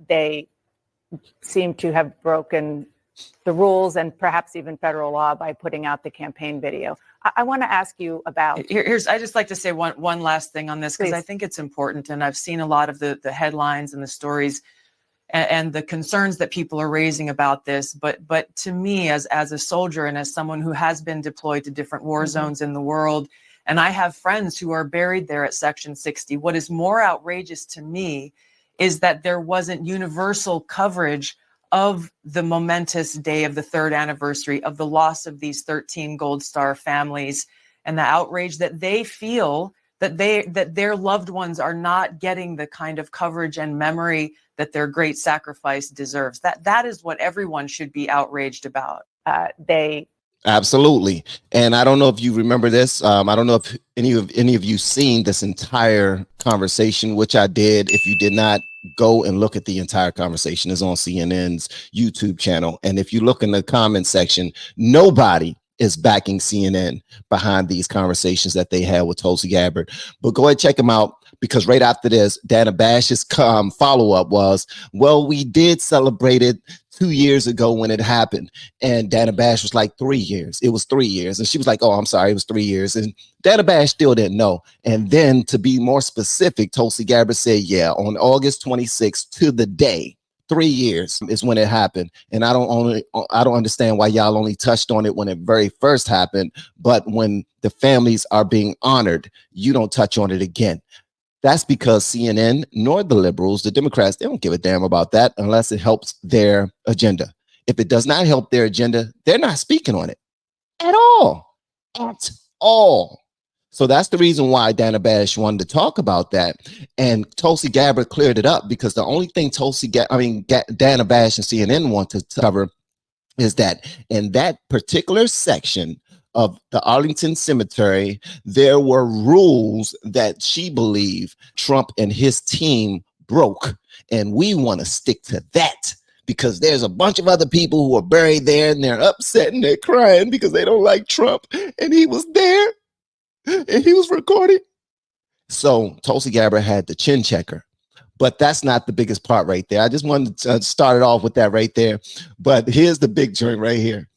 they seem to have broken the rules and perhaps even federal law by putting out the campaign video. I want to ask you about. I just like to say one last thing on this, because I think it's important, and I've seen a lot of the headlines and the stories and the concerns that people are raising about this. But to me, as a soldier and as someone who has been deployed to different war zones in the world, and I have friends who are buried there at Section 60, what is more outrageous to me is that there wasn't universal coverage of the momentous day of the 3rd anniversary of the loss of these 13 Gold Star families, and the outrage that they feel that their loved ones are not getting the kind of coverage and memory that their great sacrifice deserves. That is what everyone should be outraged about. Absolutely. And I don't know if you remember this. I don't know if any of you seen this entire conversation, which I did. If you did not, go and look at the entire conversation. It's on CNN's YouTube channel. And if you look in the comment section, nobody is backing CNN behind these conversations that they had with Tulsi Gabbard. But go ahead, check them out, because right after this, Dana Bashed's follow-up was, well, we did celebrate it 2 years ago when it happened. And Dana Bash was like 3 years. It was 3 years. And she was like, oh, I'm sorry, it was 3 years. And Dana Bash still didn't know. And then, to be more specific, Tulsi Gabbard said, yeah, on August 26th to the day, 3 years is when it happened. And I don't understand why y'all only touched on it when it very first happened, but when the families are being honored, you don't touch on it again. That's because CNN, nor the liberals, the Democrats, they don't give a damn about that unless it helps their agenda. If it does not help their agenda, they're not speaking on it at all. At all. So that's the reason why Dana Bash wanted to talk about that. And Tulsi Gabbard cleared it up, because the only thing Dana Bash and CNN want to cover is that in that particular section of the Arlington Cemetery, there were rules that she believed Trump and his team broke. And we want to stick to that, because there's a bunch of other people who are buried there and they're upset and they're crying because they don't like Trump. And he was there and he was recording. So Tulsi Gabbard had the chin checker. But that's not the biggest part right there. I just wanted to start it off with that right there. But here's the big joint right here.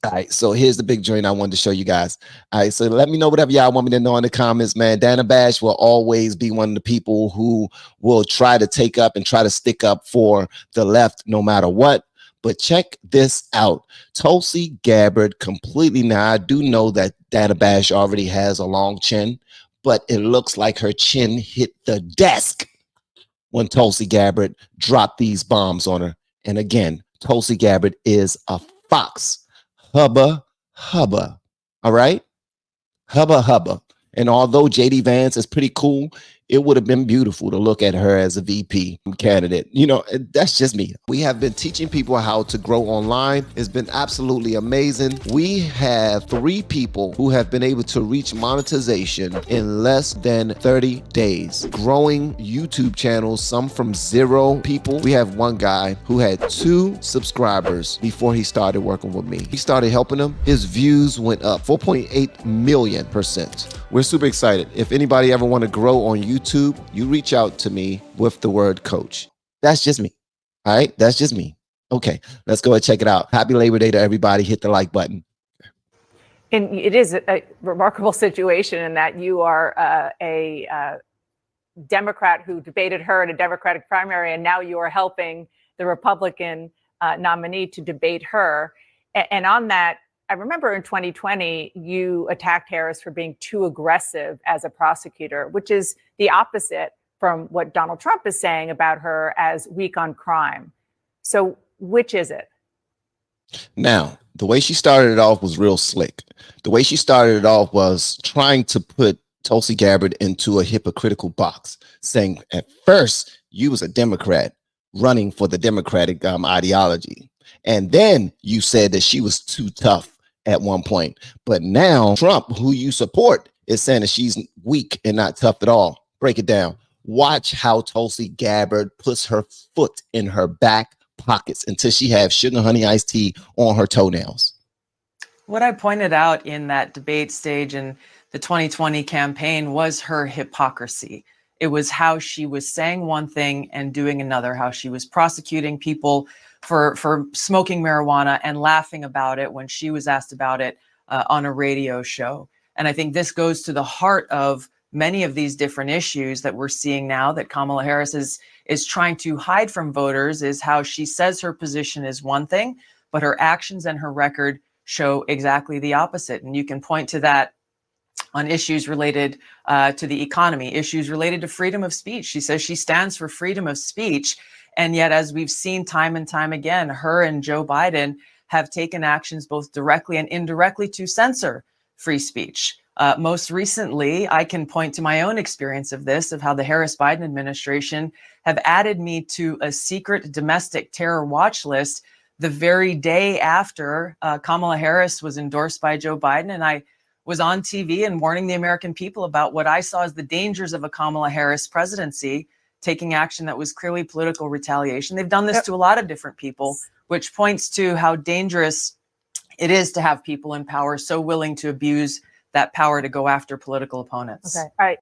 All right, so here's the big joint I wanted to show you guys. All right, so let me know whatever y'all want me to know in the comments, man. Dana Bash will always be one of the people who will try to take up and try to stick up for the left no matter what. But check this out. Tulsi Gabbard completely, now I do know that Dana Bash already has a long chin, but it looks like her chin hit the desk when Tulsi Gabbard dropped these bombs on her. And again, Tulsi Gabbard is a fox. Hubba, hubba. All right? Hubba, hubba. And although JD Vance is pretty cool, it would have been beautiful to look at her as a VP candidate. You know, that's just me. We have been teaching people how to grow online. It's been absolutely amazing. We have 3 people who have been able to reach monetization in less than 30 days. Growing YouTube channels, some from 0 people. We have one guy who had 2 subscribers before he started working with me. He started helping him. His views went up 4.8 million%. We're super excited. If anybody ever want to grow on YouTube, you reach out to me with the word coach. That's just me. All right. That's just me. Okay. Let's go and check it out. Happy Labor Day to everybody. Hit the like button. And it is a remarkable situation in that you are a Democrat who debated her in a Democratic primary, and now you are helping the Republican nominee to debate her. And on that, I remember in 2020, you attacked Harris for being too aggressive as a prosecutor, which is the opposite from what Donald Trump is saying about her as weak on crime. So which is it? Now, the way she started it off was real slick. The way she started it off was trying to put Tulsi Gabbard into a hypocritical box, saying at first you was a Democrat running for the Democratic ideology. And then you said that she was too tough at one point. But now Trump, who you support, is saying that she's weak and not tough at all. Break it down. Watch how Tulsi Gabbard puts her foot in her back pockets until she has sugar honey iced tea on her toenails. What I pointed out in that debate stage in the 2020 campaign was her hypocrisy. It was how she was saying one thing and doing another, how she was prosecuting people for smoking marijuana and laughing about it when she was asked about it on a radio show. And I think this goes to the heart of many of these different issues that we're seeing now that Kamala Harris is trying to hide from voters, is how she says her position is one thing, but her actions and her record show exactly the opposite. And you can point to that on issues related to the economy, issues related to freedom of speech. She says she stands for freedom of speech. And yet, as we've seen time and time again, her and Joe Biden have taken actions both directly and indirectly to censor free speech. Most recently, I can point to my own experience of this, of how the Harris-Biden administration have added me to a secret domestic terror watch list the very day after Kamala Harris was endorsed by Joe Biden. And I was on TV and warning the American people about what I saw as the dangers of a Kamala Harris presidency, taking action that was clearly political retaliation. They've done this to a lot of different people, which points to how dangerous it is to have people in power so willing to abuse that power to go after political opponents. Okay. All right.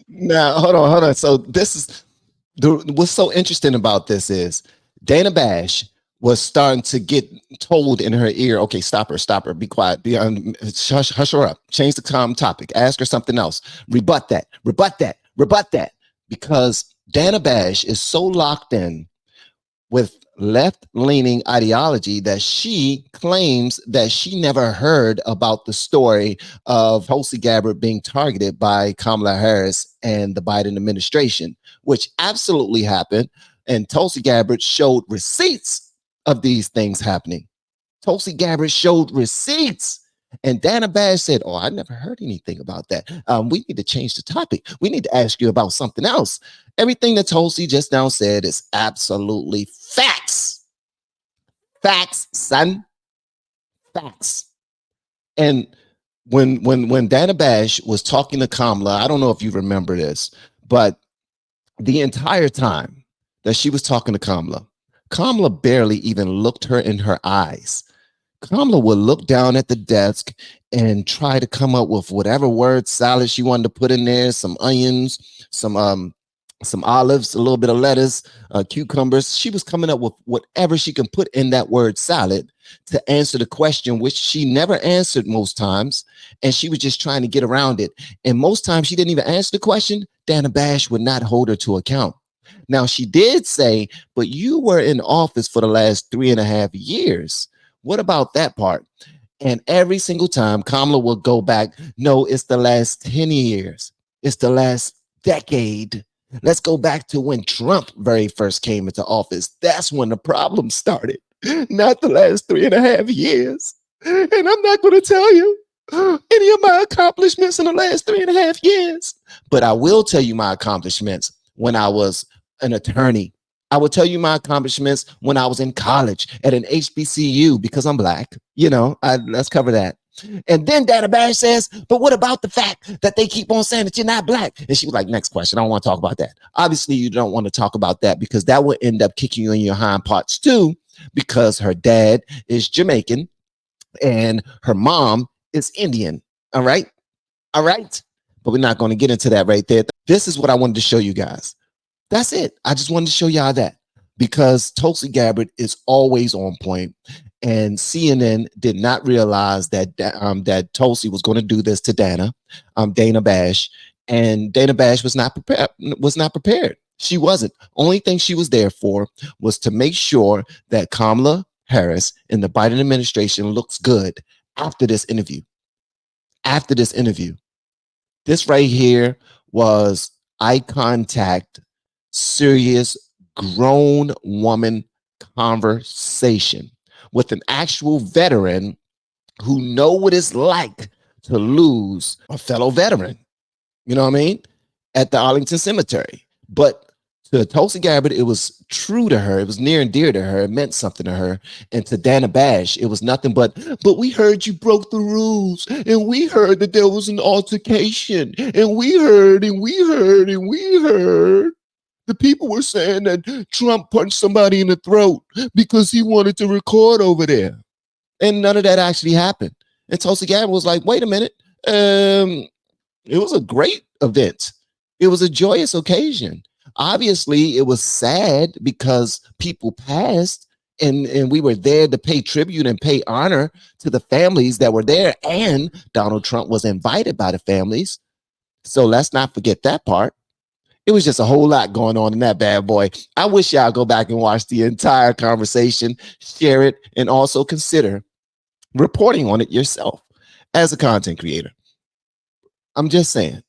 Now, hold on. So this is what's so interesting about this is Dana Bash was starting to get told in her ear, okay, stop her, be quiet, hush her up, change the topic, ask her something else, rebut that, because Dana Bash is so locked in with left-leaning ideology that she claims that she never heard about the story of Tulsi Gabbard being targeted by Kamala Harris and the Biden administration, which absolutely happened. And Tulsi Gabbard showed receipts of these things happening. Tulsi Gabbard showed receipts. And Dana Bash said, oh, I never heard anything about that. We need to change the topic. We need to ask you about something else. Everything that Tulsi just now said is absolutely facts. Facts, son. Facts. And when Dana Bash was talking to Kamala, I don't know if you remember this, but the entire time that she was talking to Kamala barely even looked her in her eyes. Kamala would look down at the desk and try to come up with whatever word salad she wanted to put in there, some onions, some olives, a little bit of lettuce, cucumbers. She was coming up with whatever she can put in that word salad to answer the question, which she never answered most times. And she was just trying to get around it. And most times she didn't even answer the question. Dana Bash would not hold her to account. Now, she did say, but you were in office for the last 3.5 years. What about that part? And every single time Kamala will go back, no, it's the last 10 years. It's the last decade. Let's go back to when Trump very first came into office. That's when the problem started, not the last 3.5 years. And I'm not going to tell you any of my accomplishments in the last 3.5 years, but I will tell you my accomplishments when I was an attorney. I will tell you my accomplishments when I was in college at an HBCU because I'm Black. You know, let's cover that. And then Dana Bash says, but what about the fact that they keep on saying that you're not Black? And she was like, next question. I don't want to talk about that. Obviously, you don't want to talk about that because that would end up kicking you in your hind parts too, because her dad is Jamaican and her mom is Indian. All right. All right. But we're not going to get into that right there. This is what I wanted to show you guys. That's it. I just wanted to show y'all that because Tulsi Gabbard is always on point, and CNN did not realize that that Tulsi was going to do this to Dana Bash, and Dana Bash was not prepared. She wasn't. Only thing she was there for was to make sure that Kamala Harris and the Biden administration looks good after this interview. After this interview, this right here was eye contact. Serious grown woman conversation with an actual veteran who know what it's like to lose a fellow veteran, you know what I mean, at the Arlington Cemetery. But to Tulsi Gabbard, it was true to her. It was near and dear to her. It meant something to her. And to Dana Bash, it was nothing but we heard you broke the rules. And we heard that there was an altercation. And we heard. The people were saying that Trump punched somebody in the throat because he wanted to record over there. And none of that actually happened. And Tulsi Gabbard was like, wait a minute. It was a great event. It was a joyous occasion. Obviously, it was sad because people passed, and we were there to pay tribute and pay honor to the families that were there, and Donald Trump was invited by the families. So let's not forget that part. It was just a whole lot going on in that bad boy. I wish y'all go back and watch the entire conversation, share it, and also consider reporting on it yourself as a content creator. I'm just saying,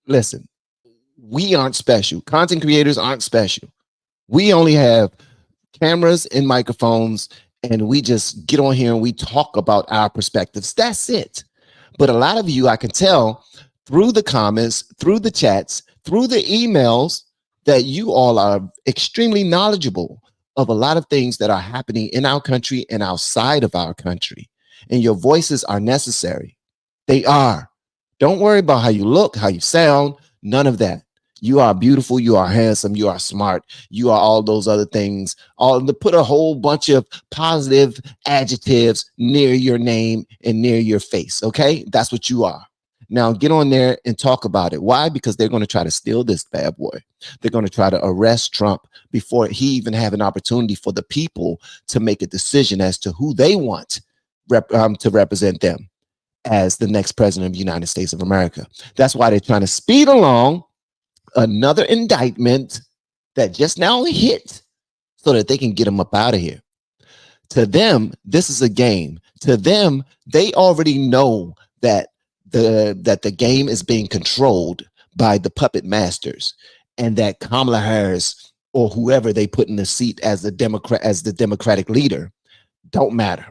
listen, we aren't special. Content creators aren't special. We only have cameras and microphones, and we just get on here and we talk about our perspectives. That's it. But a lot of you, I can tell through the comments, through the chats, through the emails, that you all are extremely knowledgeable of a lot of things that are happening in our country and outside of our country. And your voices are necessary. They are. Don't worry about how you look, how you sound, none of that. You are beautiful, you are handsome, you are smart, you are all those other things. All to put a whole bunch of positive adjectives near your name and near your face. Okay, that's what you are. Now get on there and talk about it. Why? Because they're going to try to steal this bad boy. They're going to try to arrest Trump before he even have an opportunity for the people to make a decision as to who they want to represent them as the next president of the United States of America. That's why they're trying to speed along another indictment that just now hit so that they can get him up out of here. To them, this is a game. To them, they already know that the game is being controlled by the puppet masters, and that Kamala Harris or whoever they put in the seat as the Democratic leader don't matter,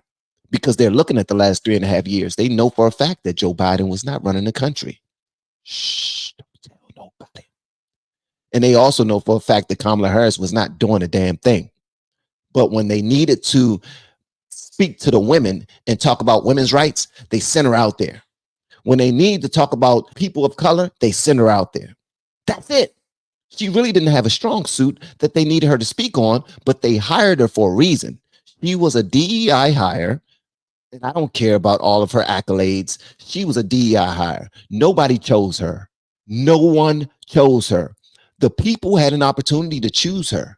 because they're looking at the last 3.5 years. They know for a fact that Joe Biden was not running the country. Shh, don't tell nobody. And they also know for a fact that Kamala Harris was not doing a damn thing. But when they needed to speak to the women and talk about women's rights, they sent her out there. When they need to talk about people of color, they send her out there. That's it. She really didn't have a strong suit that they needed her to speak on, but they hired her for a reason. She was a DEI hire, and I don't care about all of her accolades. She was a DEI hire. Nobody chose her. No one chose her. The people had an opportunity to choose her.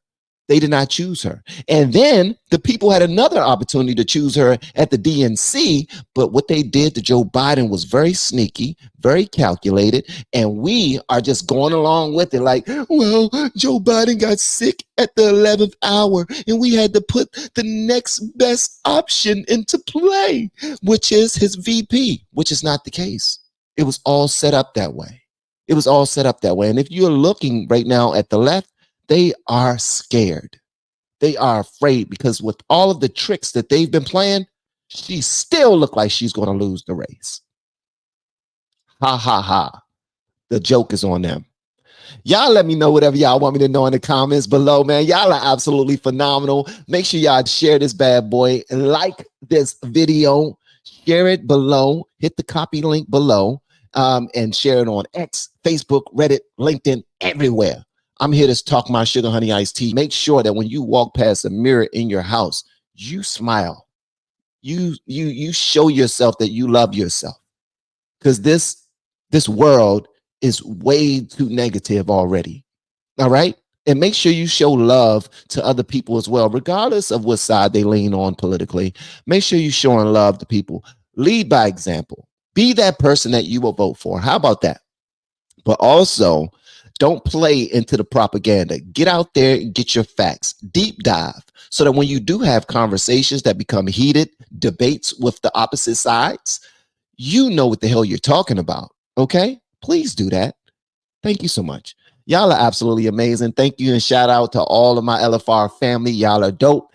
They did not choose her. And then the people had another opportunity to choose her at the DNC. But what they did to Joe Biden was very sneaky, very calculated. And we are just going along with it like, well, Joe Biden got sick at the 11th hour and we had to put the next best option into play, which is his VP, which is not the case. It was all set up that way. It was all set up that way. And if you're looking right now at the left, they are scared. They are afraid, because with all of the tricks that they've been playing, she still looks like she's going to lose the race. Ha, ha, ha. The joke is on them. Y'all let me know whatever y'all want me to know in the comments below, man. Y'all are absolutely phenomenal. Make sure y'all share this bad boy and like this video. Share it below. Hit the copy link below and share it on X, Facebook, Reddit, LinkedIn, everywhere. I'm here to talk my sugar honey iced tea. Make sure that when you walk past a mirror in your house, you smile. You show yourself that you love yourself, because this world is way too negative already. All right. And make sure you show love to other people as well, regardless of what side they lean on politically. Make sure you're showing love to people. Lead by example. Be that person that you will vote for. How about that? But also, don't play into the propaganda. Get out there and get your facts. Deep dive, so that when you do have conversations that become heated debates with the opposite sides, you know what the hell you're talking about. Okay? Please do that. Thank you so much. Y'all are absolutely amazing. Thank you, and shout out to all of my LFR family. Y'all are dope.